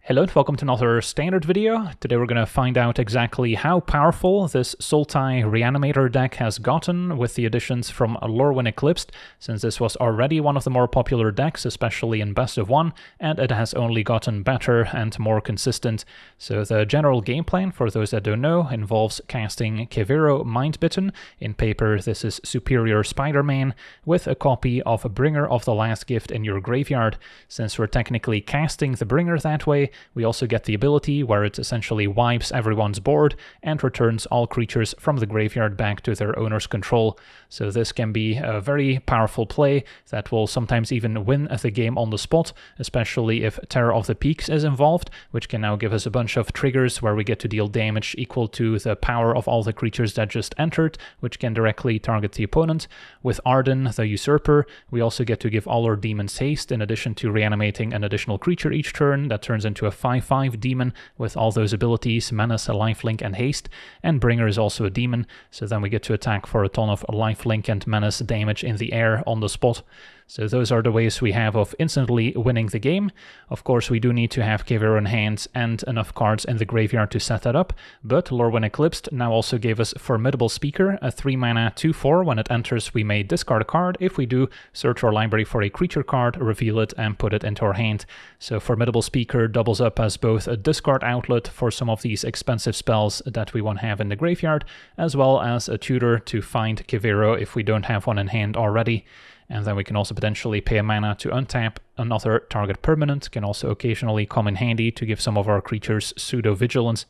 Hello and welcome to another standard video. Today we're going to find out exactly how powerful this Sultai Reanimator deck has gotten with the additions from Lorwyn Eclipsed, since this was already one of the more popular decks, especially in Best of 1, and it has only gotten better and more consistent. So the general game plan, for those that don't know, involves casting Kavaero Mindbitten. In paper this is Superior Spider-Man, with a copy of Bringer of the Last Gift in your graveyard. Since we're technically casting the Bringer that way, we also get the ability where it essentially wipes everyone's board and returns all creatures from the graveyard back to their owner's control. So this can be a very powerful play that will sometimes even win the game on the spot, especially if Terror of the Peaks is involved, which can now give us a bunch of triggers where we get to deal damage equal to the power of all the creatures that just entered, which can directly target the opponent. With Arden, the Usurper, we also get to give all our demons haste in addition to reanimating an additional creature each turn. That turns into a 5/5 demon with all those abilities, Menace, Lifelink, and Haste, and Bringer is also a demon, so then we get to attack for a ton of Lifelink and Menace damage in the air on the spot. So those are the ways we have of instantly winning the game. Of course, we do need to have Kavaero in hand and enough cards in the graveyard to set that up, but Lorwyn Eclipsed now also gave us Formidable Speaker, a 3-mana 2/4. When it enters, we may discard a card. If we do, search our library for a creature card, reveal it, and put it into our hand. So Formidable Speaker doubles up as both a discard outlet for some of these expensive spells that we want to have in the graveyard, as well as a tutor to find Kavaero if we don't have one in hand already. And then we can also potentially pay a mana to untap another target permanent. Can also occasionally come in handy to give some of our creatures pseudo-vigilance.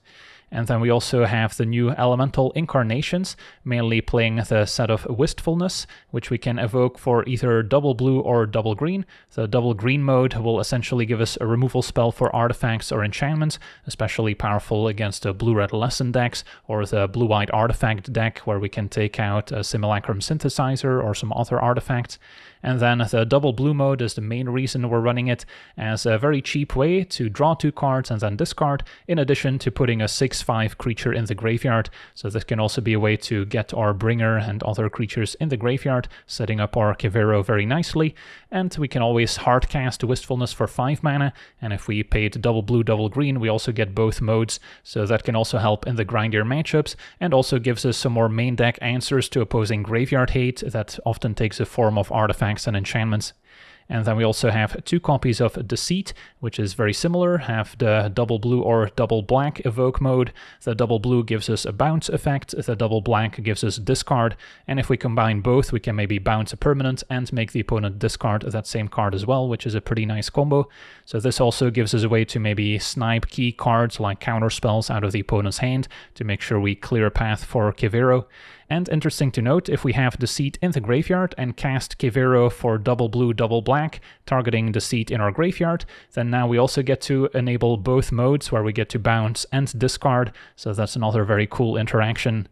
And then we also have the new elemental incarnations, mainly playing the set of Wistfulness, which we can evoke for either double blue or double green. The double green mode will essentially give us a removal spell for artifacts or enchantments, especially powerful against the blue-red lesson decks or the blue-white artifact deck, where we can take out a Simulacrum Synthesizer or some other artifacts. And then the double blue mode is the main reason we're running it, as a very cheap way to draw 2 cards and then discard, in addition to putting a 6/5 creature in the graveyard. So this can also be a way to get our Bringer and other creatures in the graveyard, setting up our Kavaero very nicely. And we can always hardcast Wistfulness for 5 mana, and if we paid double blue, double green, we also get both modes, so that can also help in the grindier matchups, and also gives us some more main deck answers to opposing graveyard hate that often takes the form of artifacts and enchantments. And then we also have 2 copies of Deceit, which is very similar. Have the double blue or double black evoke mode. The double blue gives us a bounce effect, the double black gives us discard, and if we combine both, we can maybe bounce a permanent and make the opponent discard that same card as well, which is a pretty nice combo. So this also gives us a way to maybe snipe key cards like counter spells out of the opponent's hand to make sure we clear a path for Kavaero. And interesting to note, if we have Deceit in the graveyard and cast Kavaero for double blue, double black, targeting Deceit in our graveyard, then now we also get to enable both modes where we get to bounce and discard, so that's another very cool interaction.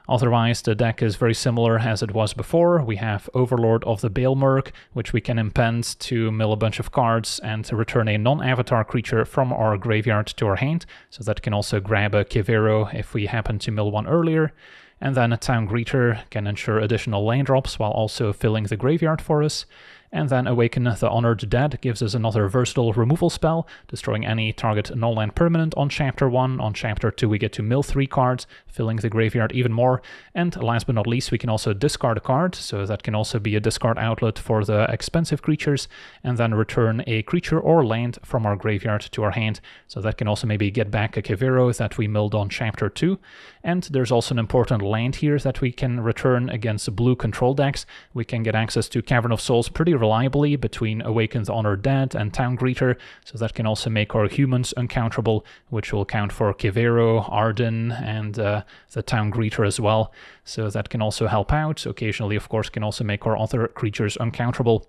Otherwise, the deck is very similar as it was before. We have Overlord of the Baelmerg, which we can impend to mill a bunch of cards and to return a non-avatar creature from our graveyard to our hand, so that can also grab a Kavaero if we happen to mill one earlier. And then a Town Greeter can ensure additional land drops while also filling the graveyard for us. And then Awaken the Honored Dead gives us another versatile removal spell, destroying any target no-land permanent on Chapter 1. On Chapter 2 we get to mill 3 cards, filling the graveyard even more. And last but not least, we can also discard a card, so that can also be a discard outlet for the expensive creatures, and then return a creature or land from our graveyard to our hand. So that can also maybe get back a Kavaero that we milled on Chapter 2. And there's also an important land here that we can return against blue control decks. We can get access to Cavern of Souls pretty reliably between Awaken the Honored Dead and Town Greeter, so that can also make our humans uncounterable, which will count for Kavaero, Arden, and the Town Greeter as well. So that can also help out. Occasionally, of course, can also make our other creatures uncounterable.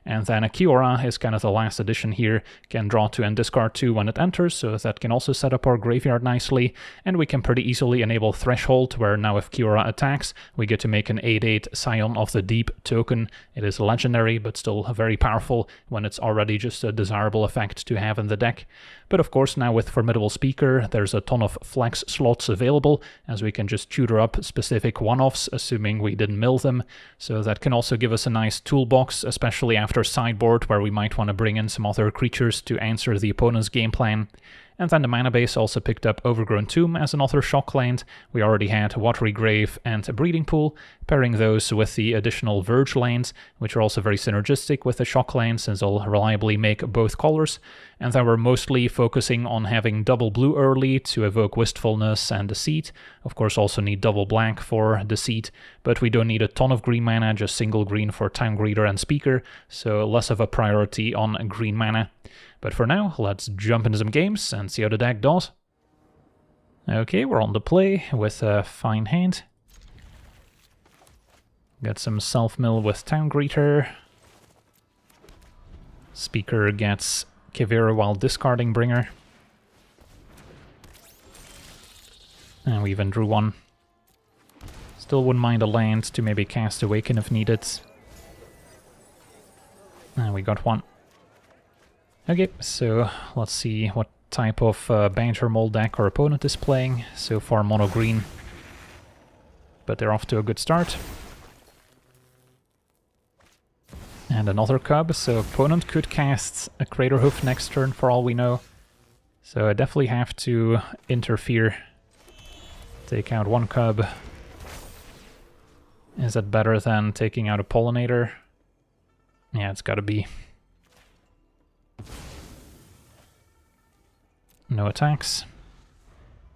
And then a Kiora is kind of the last addition here, can draw 2 and discard 2 when it enters, so that can also set up our graveyard nicely. And we can pretty easily enable Threshold, where now if Kiora attacks, we get to make an 8/8 Scion of the Deep token. It is legendary, but still very powerful when it's already just a desirable effect to have in the deck. But of course, now with Formidable Speaker, there's a ton of flex slots available, as we can just tutor up specific quick one-offs, assuming we didn't mill them. So that can also give us a nice toolbox, especially after sideboard, where we might want to bring in some other creatures to answer the opponent's game plan. And then the mana base also picked up Overgrown Tomb as another shock land. We already had Watery Grave and a Breeding Pool, pairing those with the additional Verge lands, which are also very synergistic with the shock lands, since they'll reliably make both colors. And then we're mostly focusing on having double blue early to evoke Wistfulness and Deceit. Of course, also need double black for Deceit, but we don't need a ton of green mana, just single green for Town Greeter and Speaker, so less of a priority on green mana. But for now, let's jump into some games and see how the deck does. Okay, we're on the play with a fine hand. Got some self-mill with Town Greeter. Speaker gets Kavaero while discarding Bringer. And we even drew one. Still wouldn't mind a land to maybe cast Awaken if needed. And we got one. Okay, so let's see what type of Banter Mold deck our opponent is playing. So far mono green, but they're off to a good start. And another Cub, so opponent could cast a Craterhoof next turn for all we know. So I definitely have to interfere. Take out one Cub. Is it better than taking out a Pollinator? Yeah, it's gotta be. No attacks.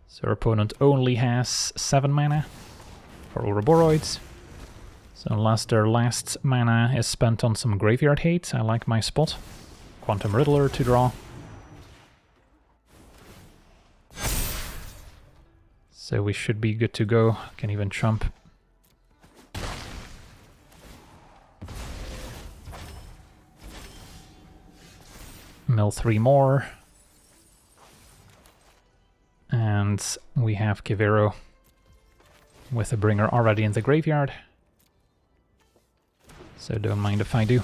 So our opponent only has 7 mana for Ouroboros. So unless their last mana is spent on some graveyard hate, I like my spot. Quantum Riddler to draw. So we should be good to go. Can even chump. Mill 3 more. And we have Kavaero with a Bringer already in the graveyard. So don't mind if I do.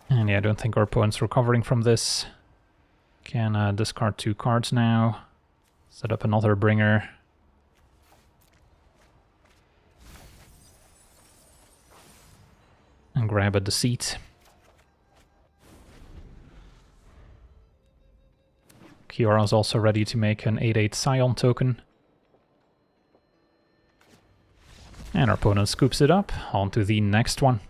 And yeah, I don't think our opponent's recovering from this. Can discard 2 cards now. Set up another Bringer. And grab a Deceit. Kiora's also ready to make an 8/8 Scion token. And our opponent scoops it up. On to the next one.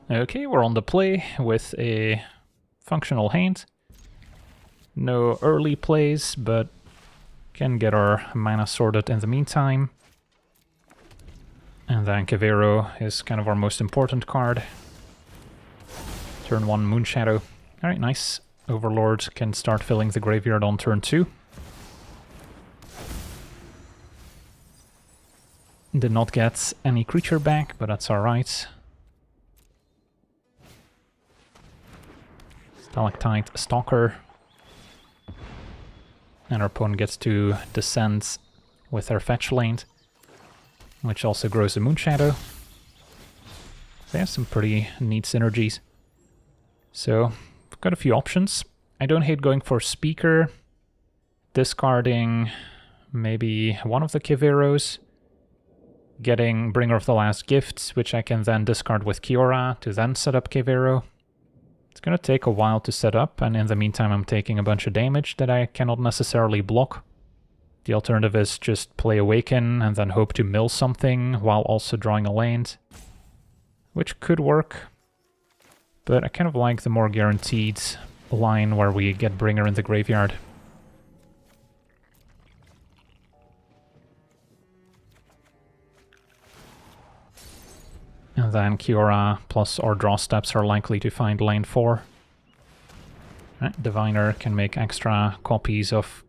Okay, we're on the play with a functional hand. No early plays, but can get our mana sorted in the meantime. And then Kavaero is kind of our most important card. Turn 1 Moonshadow. Alright, nice. Overlord can start filling the graveyard on turn 2. Did not get any creature back, but that's alright. Stalactite Stalker. And our opponent gets to descend with their fetch land, which also grows a Moonshadow. They have some pretty neat synergies. So, I've got a few options. I don't hate going for Speaker, discarding maybe one of the Kavaeros, getting Bringer of the Last Gift, which I can then discard with Kiora to then set up Kavaero. It's gonna take a while to set up, and in the meantime I'm taking a bunch of damage that I cannot necessarily block. The alternative is just play Awaken and then hope to mill something while also drawing a land, which could work. But I kind of like the more guaranteed line where we get Bringer in the graveyard. And then Kiora plus our draw steps are likely to find lane 4. Right, Diviner can make extra copies of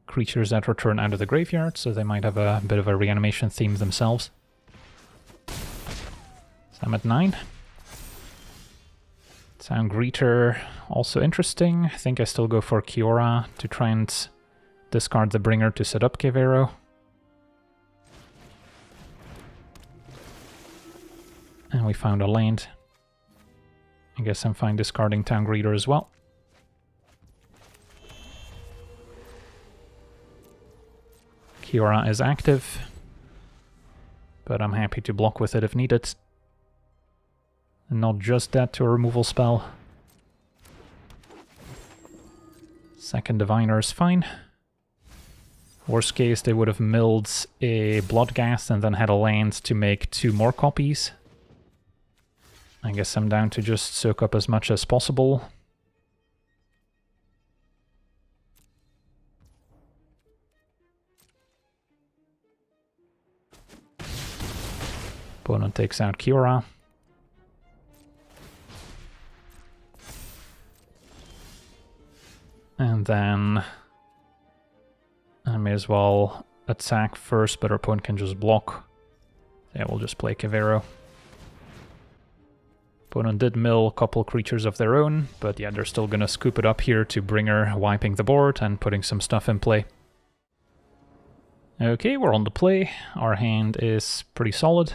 creatures that return out of the graveyard, so they might have a bit of a reanimation theme themselves. So I'm at 9. Town Greeter, also interesting. I think I still go for Kiora to try and discard the bringer to set up Kavaero. And we found a land. I guess I'm fine discarding Town Greeter as well. Kiora is active, but I'm happy to block with it if needed. And not just that to a removal spell. Second Diviner is fine. Worst case, they would have milled a Bloodghast and then had a land to make 2 more copies. I guess I'm down to just soak up as much as possible. Opponent takes out Kiora. And then I may as well attack first, but our opponent can just block. Yeah, we'll just play Kavaero. Opponent did mill a couple creatures of their own, but yeah, they're still gonna scoop it up here to Bringer, wiping the board and putting some stuff in play. Okay, we're on the play. Our hand is pretty solid.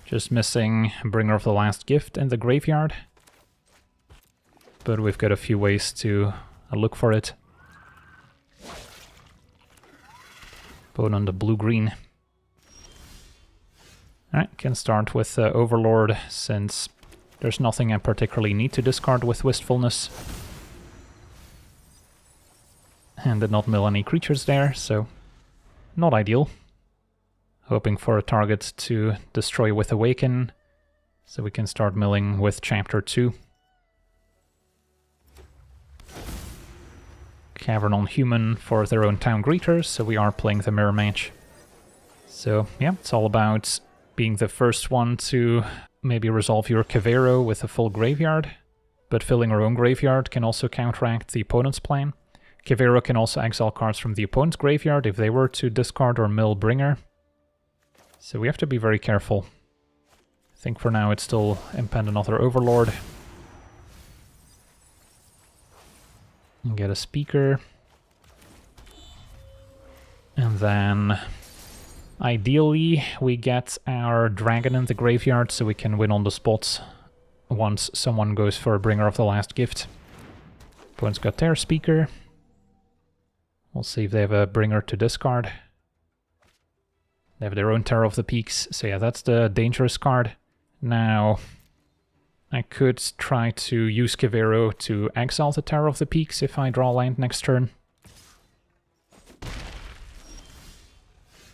Just missing Bringer of the Last Gift in the graveyard. But we've got a few ways to look for it. Put on the blue-green. Alright, can start with Overlord, since there's nothing I particularly need to discard with Wistfulness. And did not mill any creatures there, so not ideal. Hoping for a target to destroy with Awaken, so we can start milling with Chapter 2. Cavern on Human for their own Town Greeters, so we are playing the mirror match. So yeah, it's all about being the first one to maybe resolve your Kavaero with a full graveyard, but filling our own graveyard can also counteract the opponent's plan. Kavaero can also exile cards from the opponent's graveyard if they were to discard or mill Bringer. So we have to be very careful. I think for now it's still impend another Overlord. And get a Speaker. And then ideally we get our Dragon in the graveyard so we can win on the spot once someone goes for a Bringer of the Last Gift. Opponent's got their Speaker. We'll see if they have a Bringer to discard. They have their own Terror of the Peaks, so yeah, that's the dangerous card. Now, I could try to use Kavaero to exile the Terror of the Peaks if I draw land next turn.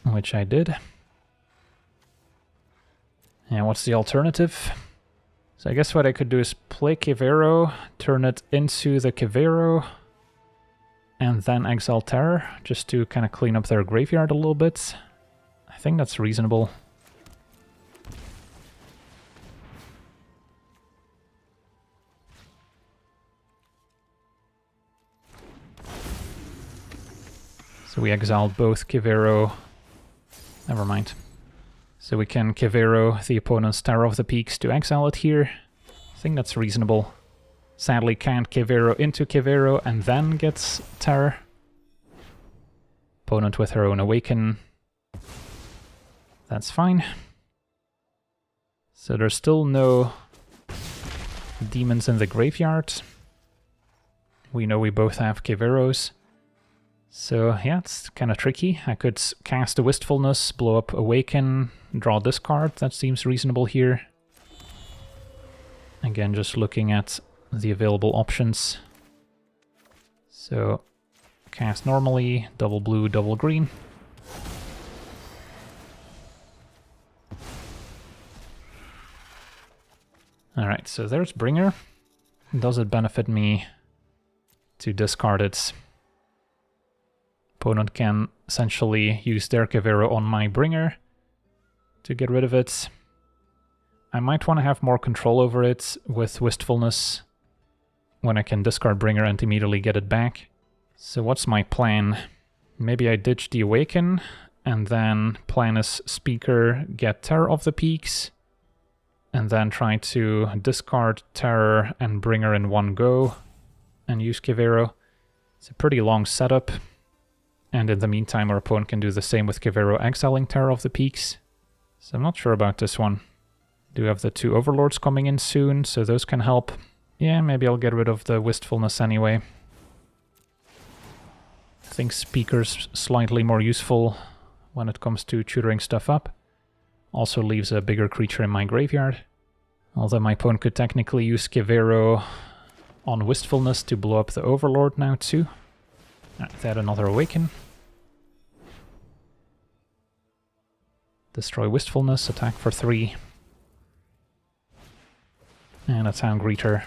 Which I did. And what's the alternative? So I guess what I could do is play Kavaero, turn it into the Kavaero, and then exile Terror, just to kind of clean up their graveyard a little bit. I think that's reasonable. So we exiled both Kavaero. Never mind. So we can Kavaero the opponent's Terror of the Peaks to exile it here. I think that's reasonable. Sadly can't Kavaero into Kavaero and then gets Terror. Opponent with her own Awaken. That's fine. So there's still no demons in the graveyard. We know we both have Kavaeros. So yeah, it's kind of tricky. I could cast a Wistfulness, blow up Awaken, draw this card. That seems reasonable here. Again, just looking at the available options. So cast normally, double blue, double green. Alright, so there's Bringer. Does it benefit me to discard it? Opponent can essentially use their Kavaero on my Bringer to get rid of it. I might want to have more control over it with Wistfulness when I can discard Bringer and immediately get it back. So what's my plan? Maybe I ditch the Awaken and then plan as Speaker, get Terror of the Peaks, and then try to discard Terror and Bringer in one go and use Kavaero. It's a pretty long setup. And in the meantime, our opponent can do the same with Kavaero exiling Terror of the Peaks. So I'm not sure about this one. Do have the 2 Overlords coming in soon, so those can help. Yeah, maybe I'll get rid of the Wistfulness anyway. I think Speaker's slightly more useful when it comes to tutoring stuff up. Also leaves a bigger creature in my graveyard. Although my opponent could technically use Kavaero on Wistfulness to blow up the Overlord now too. They had another Awaken. Destroy Wistfulness, attack for 3. And a Town Greeter.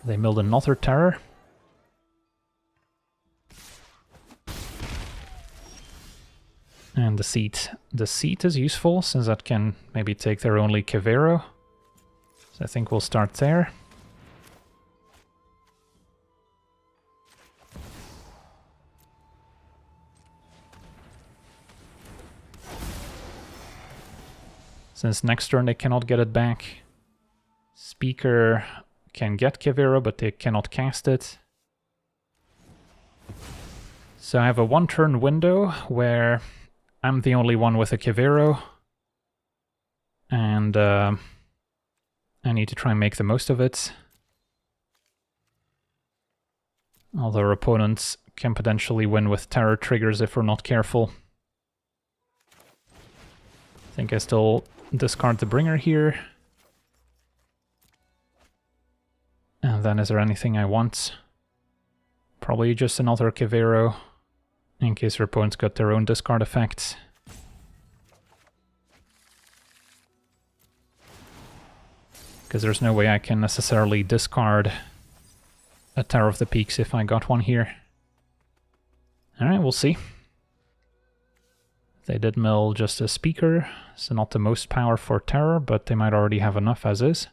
They milled another Terror. And Deceit. Deceit is useful, since that can maybe take their only Kavaero. So I think we'll start there. Since next turn they cannot get it back. Speaker can get Kavaero, but they cannot cast it. So I have a 1-turn window where I'm the only one with a Kavaero. And I need to try and make the most of it. Although our opponents can potentially win with Terror triggers if we're not careful. I think I still discard the Bringer here. And then is there anything I want? Probably just another Kavaero, in case our opponents got their own discard effects. Because there's no way I can necessarily discard a Terror of the Peaks if I got one here. Alright, we'll see. They did mill just a Speaker, so not the most power for Terror, but they might already have enough as is.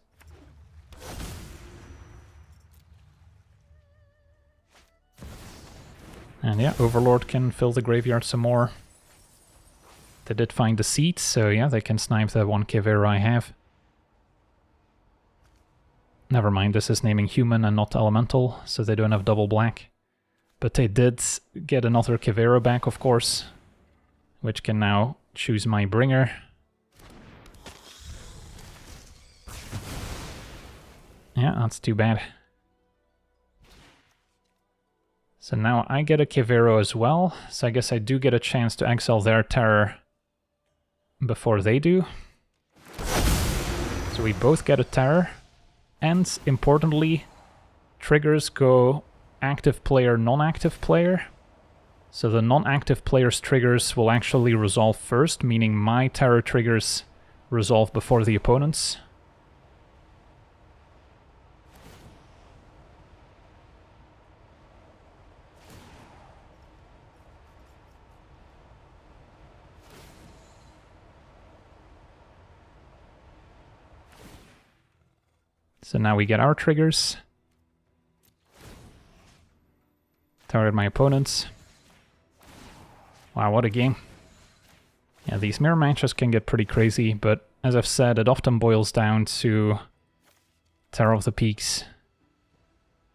And yeah, Overlord can fill the graveyard some more. They did find Deceit, so yeah, they can snipe the 1 Kavaero I have. Never mind, this is naming human and not elemental, so they don't have double black. But they did get another Kavaero back, of course, which can now choose my Bringer. Yeah, that's too bad. So now I get a Kavaero as well, so I guess I do get a chance to exile their Terror before they do. So we both get a Terror, and importantly, triggers go active player, non-active player. So the non-active player's triggers will actually resolve first, meaning my Terror triggers resolve before the opponent's. So now we get our triggers. Target my opponents. Wow, what a game. Yeah, these mirror matches can get pretty crazy, but as I've said, it often boils down to Terror of the Peaks.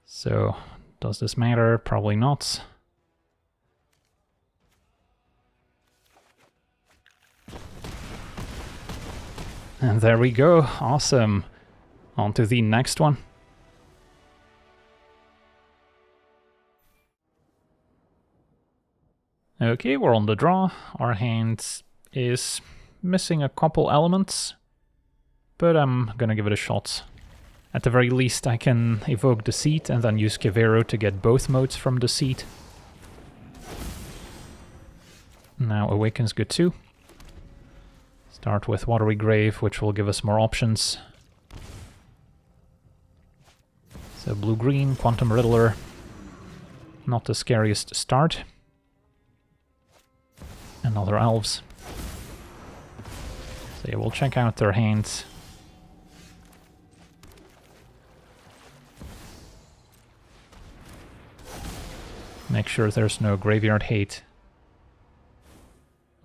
So, does this matter? Probably not. And there we go, awesome. On to the next one. Okay, we're on the draw. Our hand is missing a couple elements, but I'm gonna give it a shot. At the very least, I can evoke Deceit and then use Kavaero to get both modes from Deceit. Now Awaken's good too. Start with Watery Grave, which will give us more options. So blue-green, Quantum Riddler, not the scariest start. Another Elves. So yeah, we'll check out their hands. Make sure there's no graveyard hate.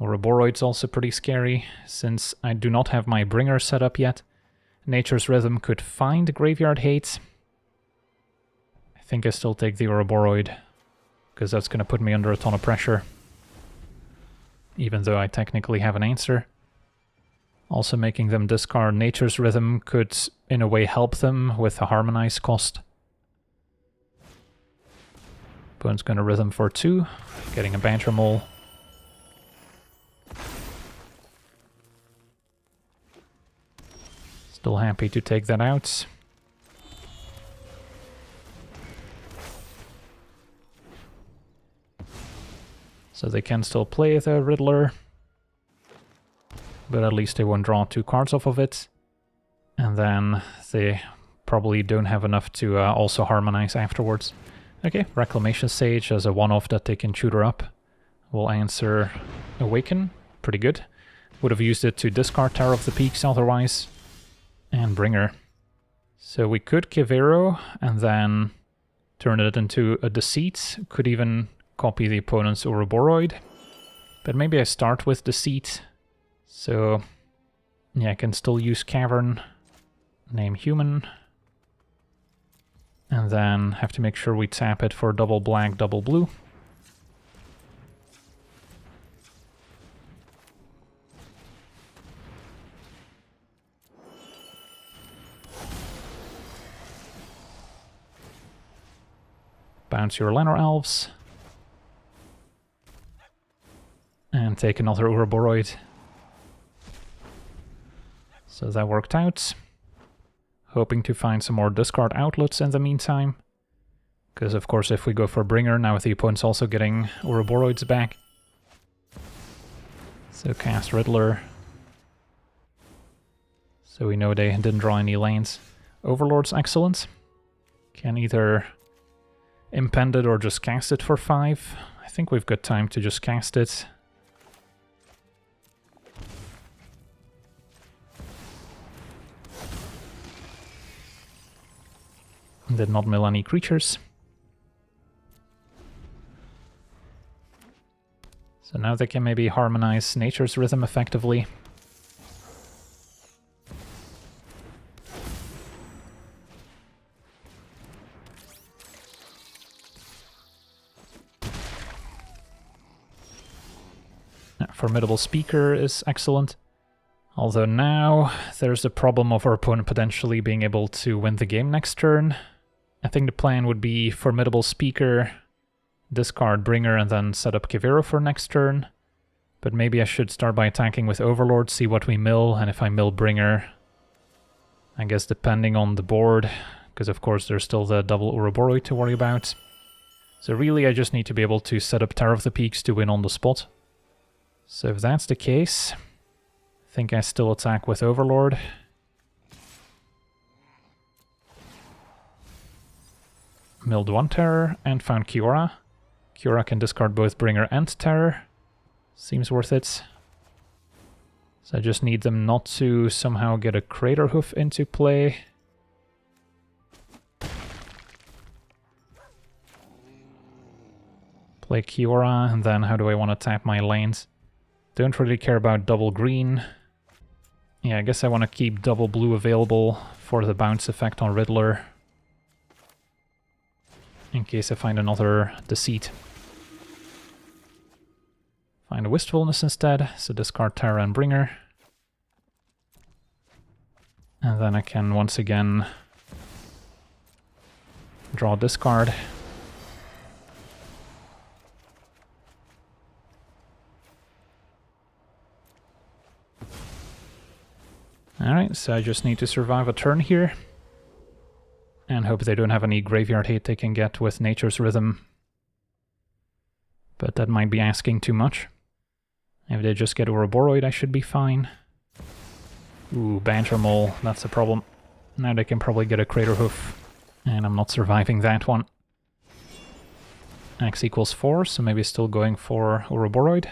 Ouroboros also pretty scary, since I do not have my Bringer set up yet. Nature's Rhythm could find graveyard hate. I think I still take the Ouroboros, because that's going to put me under a ton of pressure, even though I technically have an answer. Also making them discard Nature's Rhythm could in a way help them with the Harmonize cost. Opponent's going to Rhythm for 2, getting a Banter Mole. Still happy to take that out. So they can still play the Riddler, but at least they won't draw 2 cards off of it. And then they probably don't have enough to also Harmonize afterwards. Okay, Reclamation Sage as a one-off that they can tutor up. We'll answer Awaken, pretty good. Would have used it to discard Terror of the Peaks otherwise. And Bringer. So we could Kavaero and then turn it into a Deceit. Could even copy the opponent's Ouroboros. But maybe I start with Deceit. So yeah, I can still use Cavern, name Human. And then have to make sure we tap it for double black, double blue. Bounce your Llanowar Elves. And take another Ouroboros. So that worked out. Hoping to find some more discard outlets in the meantime. Because of course if we go for Bringer, now the opponent's also getting Ouroboros back. So cast Riddler. So we know they didn't draw any lanes. Overlord's excellent. Can either impend it or just cast it for 5. I think we've got time to just cast it. Did not mill any creatures. So now they can maybe Harmonize Nature's Rhythm effectively. Formidable Speaker is excellent. Although now there's the problem of our opponent potentially being able to win the game next turn. I think the plan would be Formidable Speaker, discard Bringer, and then set up Kavaero for next turn. But maybe I should start by attacking with Overlord, see what we mill, and if I mill Bringer, I guess depending on the board, because of course there's still the double Ouroboros to worry about. So really I just need to be able to set up Terror of the Peaks to win on the spot. So if that's the case, I think I still attack with Overlord. Milled 1 Terror and found Kiora. Kiora can discard both Bringer and Terror. Seems worth it. So I just need them not to somehow get a Crater Hoof into play. Play Kiora, and then how do I want to tap my lanes? Don't really care about double green. Yeah, I guess I want to keep double blue available for the bounce effect on Riddler. In case I find another Deceit. Find a Wistfulness instead, so discard Terra and Bringer. And then I can once again draw discard. Alright, so I just need to survive a turn here. And hope they don't have any graveyard hate they can get with Nature's Rhythm. But that might be asking too much. If they just get Ouroboros, I should be fine. Ooh, Banter Mole, that's a problem. Now they can probably get a Crater Hoof. And I'm not surviving that one. X equals 4, so maybe still going for Ouroboros.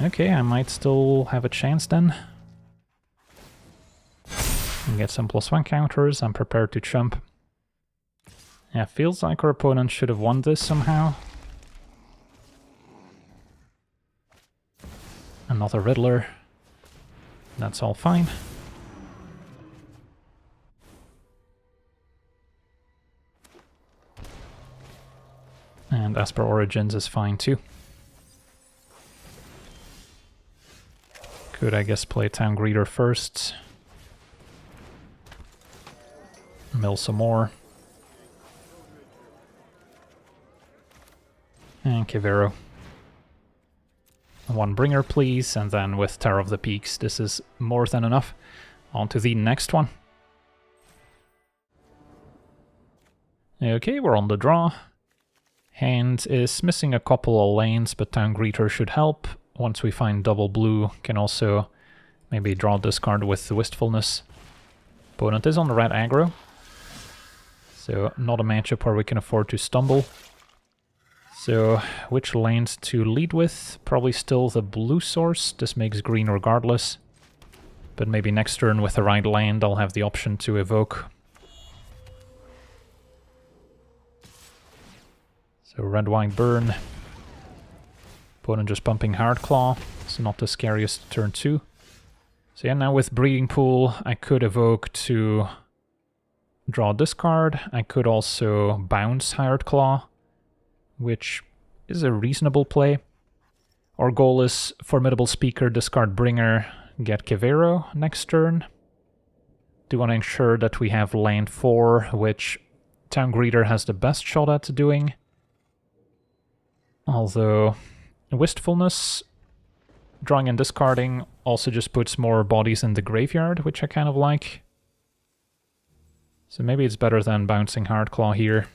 Okay, I might still have a chance then. And get some +1 counters, I'm prepared to chump. Yeah, feels like our opponent should have won this somehow. Another Riddler. That's all fine. And And Esper Origins is fine too. Could, I guess, play Town Greeter first. Mill some more. And Kavaero. One bringer, please, and then with Terror of the Peaks, this is more than enough. On to the next one. Okay, we're on the draw. Hand is missing a couple of lanes, but Town Greeter should help. Once we find double blue, can also maybe draw this card with Wistfulness. Opponent is on the red aggro, so not a matchup where we can afford to stumble. So, which lanes to lead with? Probably still the blue source. This makes green regardless. But maybe next turn with the right land I'll have the option to evoke. So red-white burn. Opponent just pumping Hard Claw, so not the scariest turn 2. So yeah, now with Breeding Pool I could evoke to draw this card. I could also bounce Hard Claw, which is a reasonable play. Our goal is Formidable Speaker, discard Bringer, get Kavaero next turn. Do want to ensure that we have land 4, which Town Greeter has the best shot at doing. Although Wistfulness, drawing and discarding, also just puts more bodies in the graveyard, which I kind of like. So maybe it's better than bouncing Hard Claw here.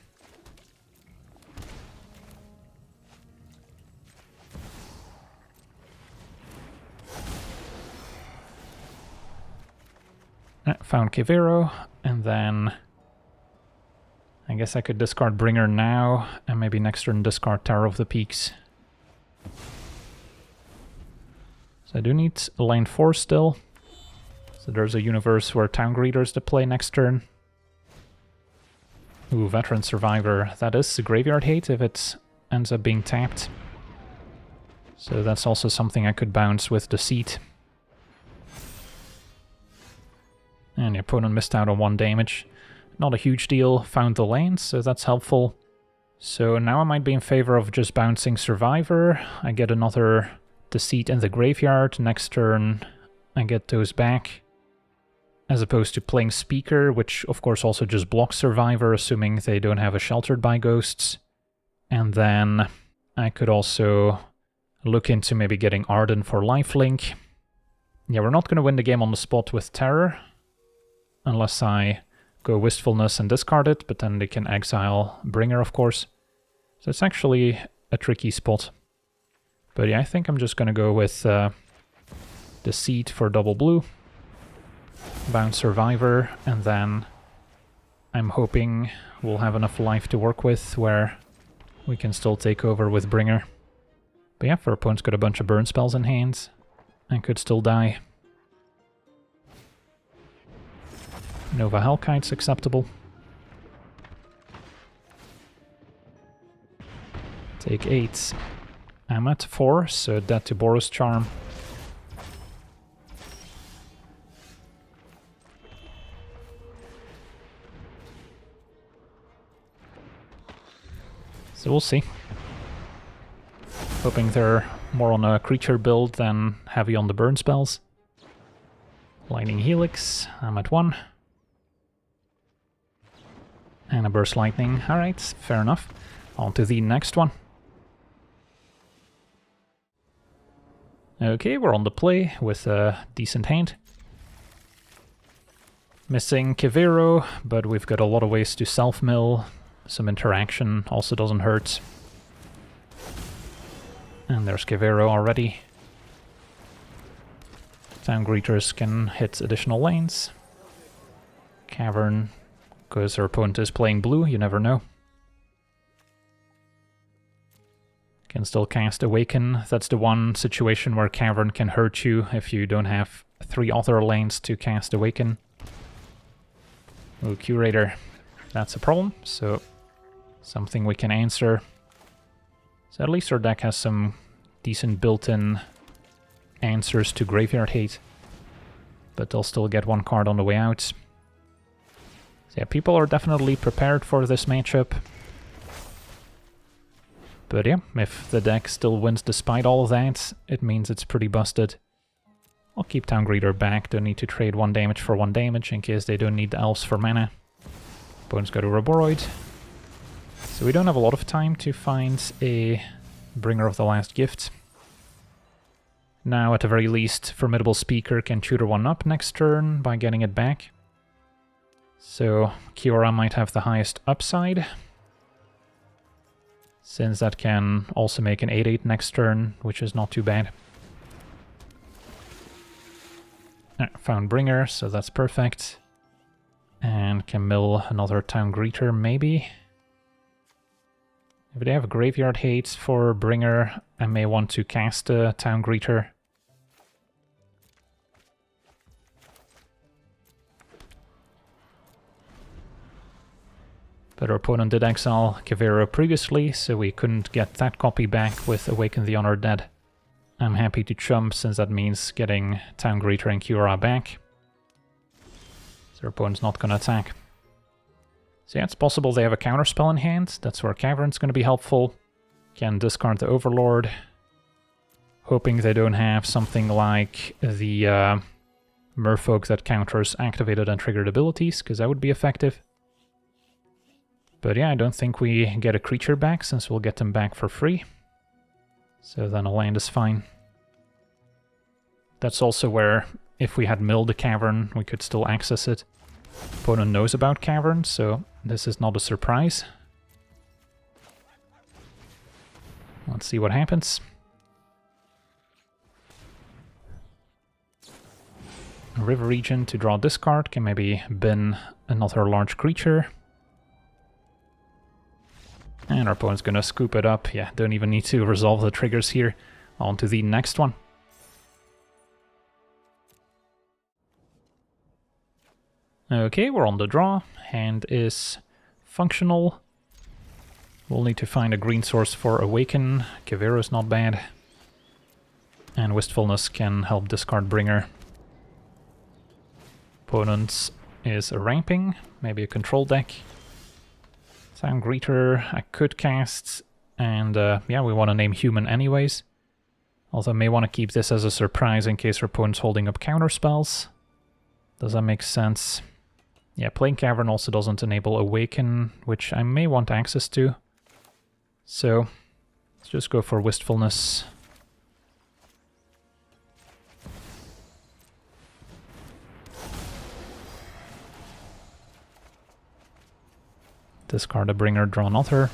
Found Kavaero, and then I guess I could discard Bringer now, and maybe next turn discard Terror of the Peaks. So I do need lane 4 still. So there's a universe where Town Greeter is to play next turn. Ooh, Veteran Survivor. That is a graveyard hate if it ends up being tapped. So that's also something I could bounce with Deceit. And the opponent missed out on 1 damage. Not a huge deal, found the lanes, so that's helpful. So now I might be in favor of just bouncing Survivor. I get another Deceit in the graveyard. Next turn I get those back. As opposed to playing Speaker, which of course also just blocks Survivor, assuming they don't have a Sheltered by Ghosts. And then I could also look into maybe getting Arden for lifelink. Yeah, we're not going to win the game on the spot with Terror. Unless I go Wistfulness and discard it, but then they can exile Bringer, of course. So it's actually a tricky spot. But yeah, I think I'm just gonna go with Deceit for double blue, bounce Survivor, and then I'm hoping we'll have enough life to work with where we can still take over with Bringer. But yeah, our opponent's got a bunch of burn spells in hand and could still die. Nova Hellkite's acceptable. Take 8. I'm at 4, so dead to Boros Charm. So we'll see. Hoping they're more on a creature build than heavy on the burn spells. Lightning Helix, I'm at 1. And a Burst Lightning. Alright, fair enough. On to the next one. Okay, we're on the play with a decent hand. Missing Kavaero, but we've got a lot of ways to self-mill. Some interaction also doesn't hurt. And there's Kavaero already. Town Greeters can hit additional lanes. Cavern, because our opponent is playing blue, you never know. Can still cast Awaken. That's the one situation where Cavern can hurt you if you don't have 3 other lanes to cast Awaken. Ooh, Curator. That's a problem, so something we can answer. So at least our deck has some decent built-in answers to Graveyard Hate. But they'll still get 1 card on the way out. So yeah, people are definitely prepared for this matchup. But yeah, if the deck still wins despite all of that, it means it's pretty busted. I'll keep Town Greeter back, don't need to trade 1 damage for 1 damage in case they don't need the elves for mana. Opponents go to Roboroid. So we don't have a lot of time to find a Bringer of the Last Gift. Now, at the very least, Formidable Speaker can tutor 1 up next turn by getting it back. So Kiora might have the highest upside, since that can also make an 8/8 next turn, which is not too bad. Found Bringer, so that's perfect. And can mill another Town Greeter, maybe? If they have a Graveyard Hate for Bringer, I may want to cast a Town Greeter. But our opponent did exile Kavaero previously, so we couldn't get that copy back with Awaken the Honored Dead. I'm happy to chump, since that means getting Town Greeter and Kiora back. So our opponent's not going to attack. So yeah, it's possible they have a counterspell in hand. That's where Cavern's going to be helpful. Can discard the Overlord. Hoping they don't have something like the Merfolk that counters activated and triggered abilities, because that would be effective. But yeah, I don't think we get a creature back, since we'll get them back for free. So then a land is fine. That's also where, if we had milled the Cavern, we could still access it. Opponent knows about Cavern, so this is not a surprise. Let's see what happens. A River Region to draw discard, can maybe bin another large creature. And our opponent's gonna scoop it up. Yeah, don't even need to resolve the triggers here. On to the next one. Okay, we're on the draw. Hand is functional. We'll need to find a green source for Awaken. Kavaero's not bad. And Wistfulness can help discard Bringer. Opponent is a Ramping, maybe a control deck. Town Greeter I could cast, and yeah, we want to name Human anyways. Although I may want to keep this as a surprise in case our opponent's holding up counterspells. Does that make sense? Yeah, playing Cavern also doesn't enable Awaken, which I may want access to. So, let's just go for Wistfulness. Discard a Bringer, draw another.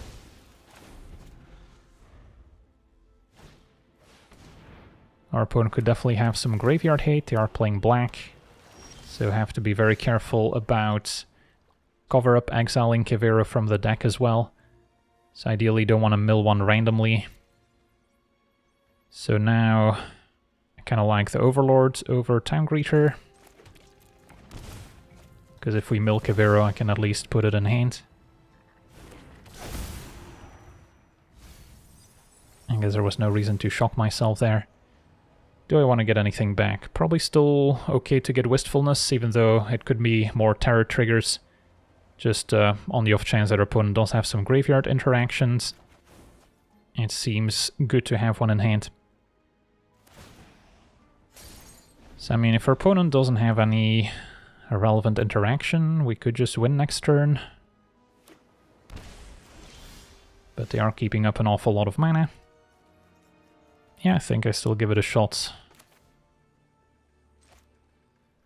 Our opponent could definitely have some Graveyard Hate. They are playing black, so have to be very careful about cover up exiling Kavaero from the deck as well. So ideally don't want to mill one randomly. So now I kind of like the Overlord over Town Greeter, because if we mill Kavaero I can at least put it in hand. I guess there was no reason to shock myself there. Do I want to get anything back? Probably still okay to get Wistfulness, even though it could be more terror triggers. Just on the off chance that our opponent does have some graveyard interactions. It seems good to have one in hand. So I mean, if our opponent doesn't have any relevant interaction, we could just win next turn. But they are keeping up an awful lot of mana. Yeah, I think I still give it a shot.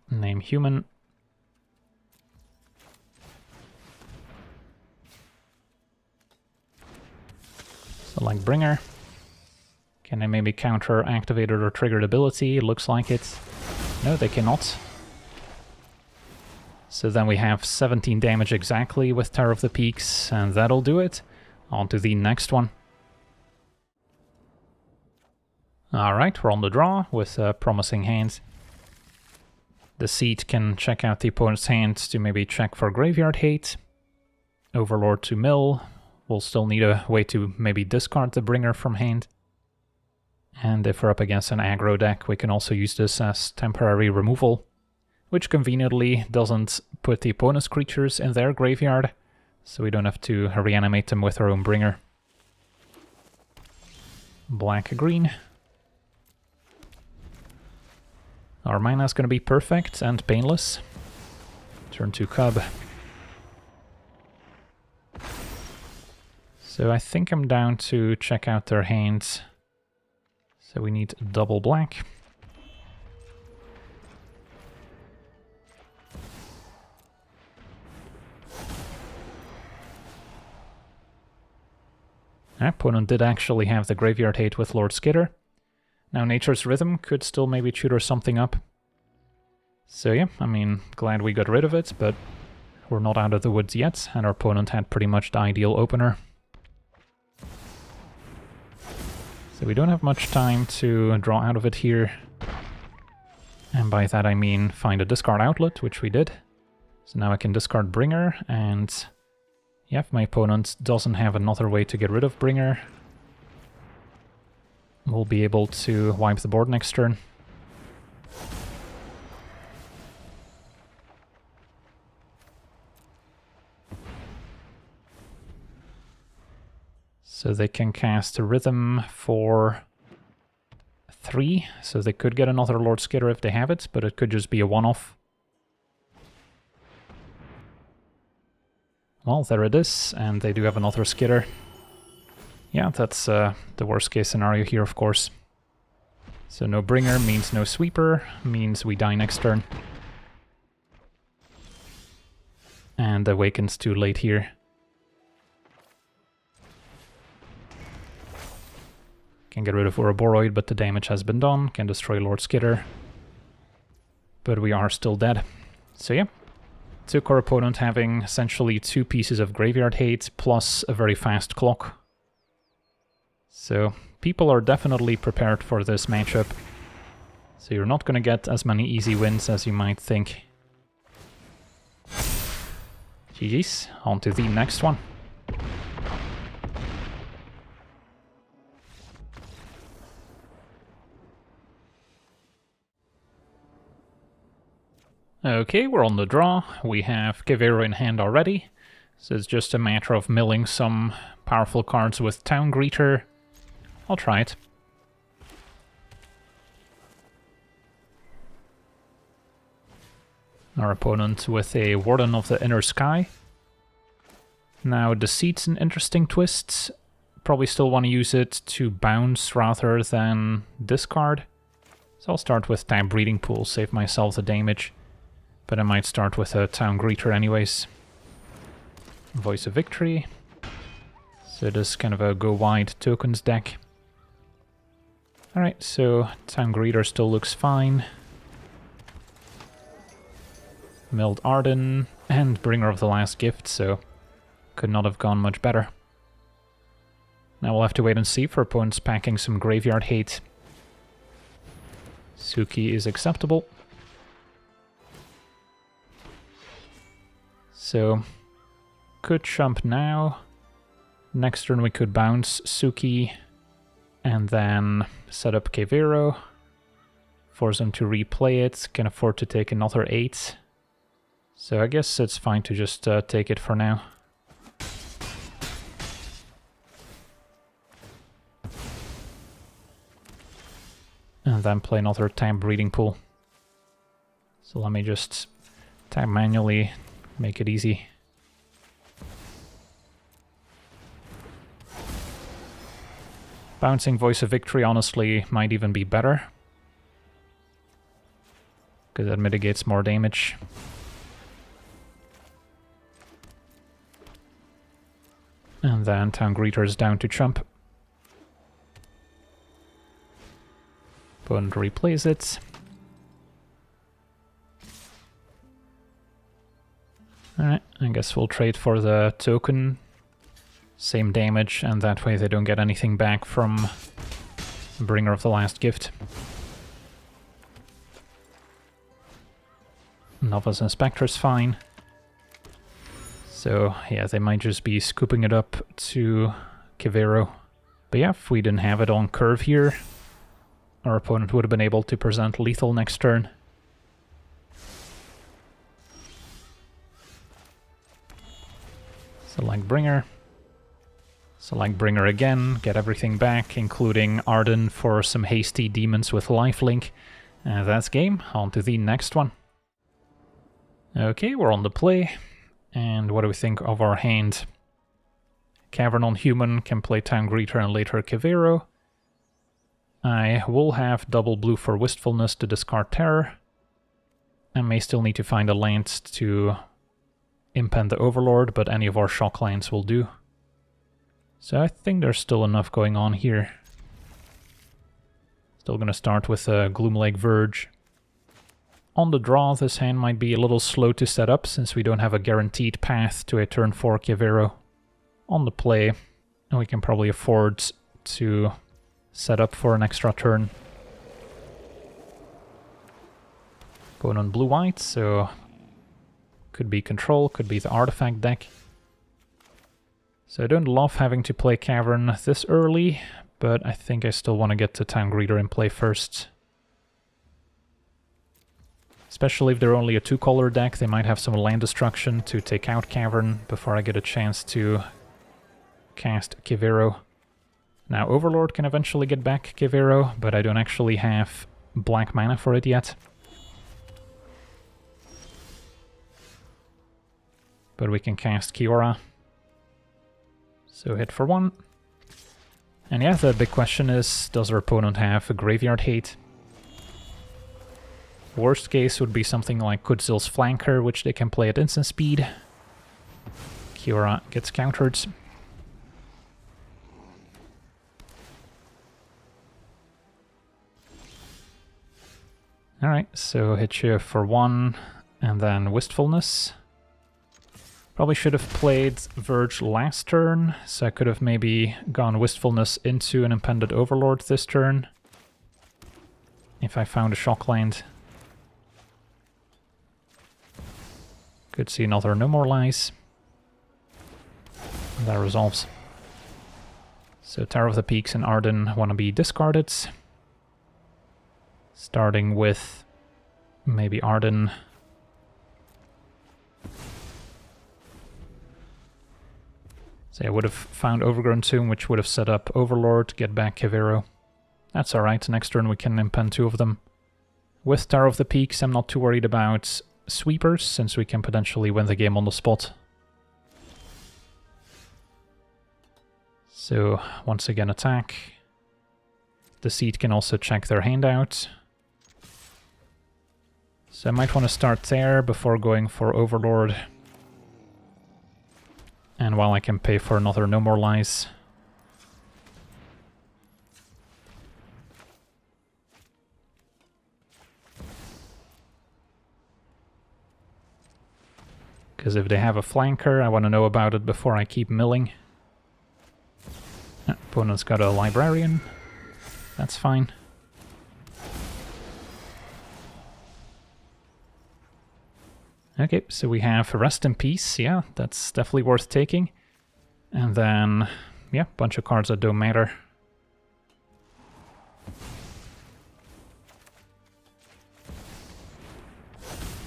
Name Human. Select Bringer. Can they maybe counter activated or triggered ability? It looks like it. No, they cannot. So then we have 17 damage exactly with Terror of the Peaks, and that'll do it. On to the next one. Alright, we're on the draw with a promising hand. Deceit can check out the opponent's hand to maybe check for Graveyard Hate. Overlord to mill. We'll still need a way to maybe discard the Bringer from hand. And if we're up against an aggro deck, we can also use this as temporary removal, which conveniently doesn't put the opponent's creatures in their graveyard, so we don't have to reanimate them with our own Bringer. Black, green. Our mana is going to be perfect and painless. Turn 2 Cub. So I think I'm down to check out their hands. So we need double black. Our opponent did actually have the Graveyard Hate with Lord Skitter. Now Nature's Rhythm could still maybe tutor something up. So yeah, I mean, glad we got rid of it, but we're not out of the woods yet, and our opponent had pretty much the ideal opener. So we don't have much time to draw out of it here. And by that I mean find a discard outlet, which we did. So now I can discard Bringer, and yeah, if my opponent doesn't have another way to get rid of Bringer, we'll be able to wipe the board next turn. So they can cast a Rhythm for 3, so they could get another Lord Skitter if they have it, but it could just be a one-off. Well, there it is, and they do have another Skitter. Yeah, that's the worst case scenario here, of course. So no Bringer means no Sweeper, means we die next turn. And Awakens too late here. Can get rid of Ouroboros, but the damage has been done. Can destroy Lord Skitter. But we are still dead. So yeah. Took our opponent having essentially 2 pieces of Graveyard Hate plus a very fast clock. So people are definitely prepared for this matchup. So you're not going to get as many easy wins as you might think. GG's, on to the next one. Okay, we're on the draw. We have Kavaero in hand already, so it's just a matter of milling some powerful cards with Town Greeter. I'll try it. Our opponent with a Warden of the Inner Sky. Now, Deceit's an interesting twist. Probably still want to use it to bounce rather than discard. So I'll start with Tap Breeding Pool, save myself the damage. But I might start with a Town Greeter anyways. Voice of Victory. So it is kind of a go-wide tokens deck. Alright, so Town Greeter still looks fine. Milled Arden and Bringer of the Last Gift, so could not have gone much better. Now we'll have to wait and see for opponents packing some Graveyard Hate. Suki is acceptable. So, could jump now. Next turn we could bounce Suki and then set up Kavaero. Force them to replay it, can afford to take another 8. So I guess it's fine to just take it for now. And then play another Time Breeding Pool. So let me just tap manually. Make it easy. Bouncing Voice of Victory honestly might even be better, because that mitigates more damage. And then Town Greeter is down to chump. Opponent replays it. Alright, I guess we'll trade for the token. Same damage, and that way they don't get anything back from Bringer of the Last Gift. Novice Inspector's fine. So, yeah, they might just be scooping it up to Kavaero. But yeah, if we didn't have it on curve here, our opponent would have been able to present lethal next turn. Select Bringer. Select Bringer again, get everything back, including Arden for some hasty demons with lifelink. And that's game. On to the next one. Okay, we're on the play. And what do we think of our hand? Cavern on Human, can play Town Greeter and later Kavaero. I will have double blue for Wistfulness to discard Terror. I may still need to find a land to impend the Overlord, but any of our shock lands will do. So I think there's still enough going on here. Still gonna start with a Gloomlake Verge. On the draw, this hand might be a little slow to set up, since we don't have a guaranteed path to a turn 4 Kavaero. On the play, we can probably afford to set up for an extra turn. Going on blue-white, so could be control, could be the artifact deck. So I don't love having to play Cavern this early, but I think I still want to get to Town Greeter in play first. Especially if they're only a 2-color deck, they might have some land destruction to take out Cavern before I get a chance to cast Kavaero. Now Overlord can eventually get back Kavaero, but I don't actually have black mana for it yet. But we can cast Kiora. So hit for 1. And yeah, the big question is, does our opponent have a graveyard hate? Worst case would be something like Kudzil's Flanker, which they can play at instant speed. Kiora gets countered. Alright, so hit you for 1, and then Wistfulness. Probably should have played Verge last turn, so I could have maybe gone Wistfulness into an Impended Overlord this turn. If I found a shock land. Could see another No More Lies. And that resolves. So Terror of the Peaks and Arden want to be discarded. Starting with maybe Arden. So I would have found Overgrown Tomb, which would have set up Overlord to get back Kavaero. That's alright, next turn we can impend 2 of them. With Terror of the Peaks, I'm not too worried about sweepers, since we can potentially win the game on the spot. So, once again attack. Deceit can also check their hand out. So I might want to start there before going for Overlord. And while I can pay for another No More Lies. Because if they have a flanker, I want to know about it before I keep milling. Opponent's got a Librarian. That's fine. Okay, so we have Rest in Peace. Yeah, that's definitely worth taking. And then, yeah, bunch of cards that don't matter.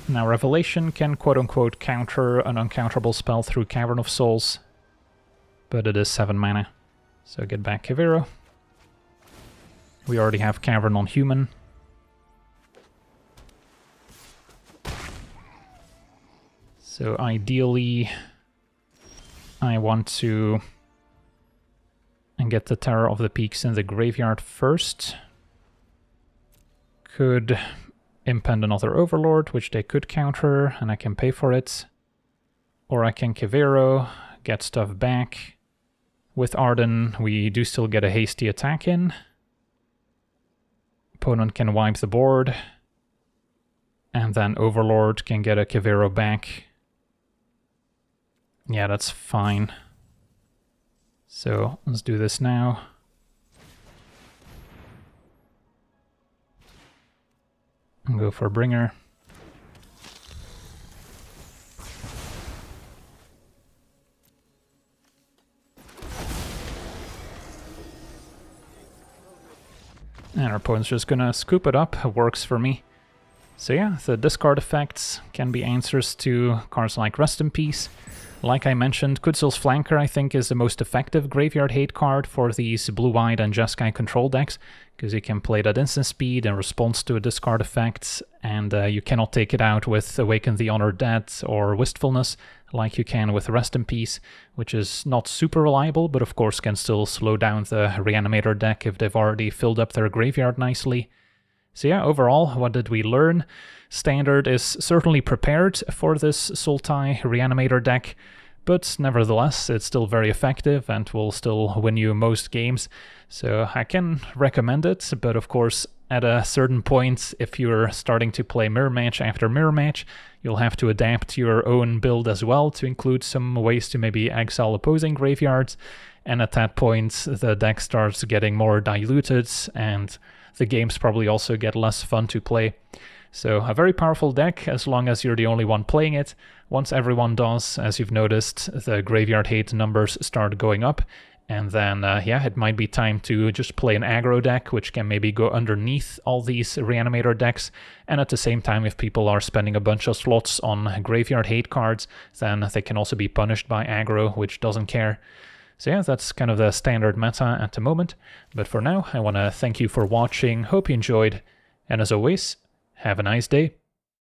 Now Revelation can quote-unquote counter an uncounterable spell through Cavern of Souls, but it is 7 mana. So get back Kavaero. We already have Cavern on Human. So ideally, I want to get the Terror of the Peaks in the graveyard first. Could impend another Overlord, which they could counter, and I can pay for it. Or I can Kavaero, get stuff back. With Arden, we do still get a hasty attack in. Opponent can wipe the board. And then Overlord can get a Kavaero back. Yeah, that's fine. So, let's do this now. And go for Bringer. And our opponent's just gonna scoop it up. It works for me. So yeah, the discard effects can be answers to cards like Rest in Peace. Like I mentioned, Kudzil's Flanker I think is the most effective graveyard hate card for these Blue-White and Jeskai control decks, because you can play that instant speed in response to a discard effect, and you cannot take it out with Awaken the Honored Dead or Wistfulness, like you can with Rest in Peace, which is not super reliable, but of course can still slow down the Reanimator deck if they've already filled up their graveyard nicely. So yeah, overall, what did we learn? Standard is certainly prepared for this Sultai Reanimator deck, but nevertheless, it's still very effective and will still win you most games. So I can recommend it, but of course, at a certain point, if you're starting to play mirror match after mirror match, you'll have to adapt your own build as well to include some ways to maybe exile opposing graveyards. And at that point, the deck starts getting more diluted, and the games probably also get less fun to play. So a very powerful deck as long as you're the only one playing it. Once everyone does, as you've noticed, the graveyard hate numbers start going up. And then, yeah, it might be time to just play an aggro deck, which can maybe go underneath all these Reanimator decks. And at the same time, if people are spending a bunch of slots on graveyard hate cards, then they can also be punished by aggro, which doesn't care. So yeah, that's kind of the standard meta at the moment. But for now, I want to thank you for watching, hope you enjoyed, and as always, have a nice day.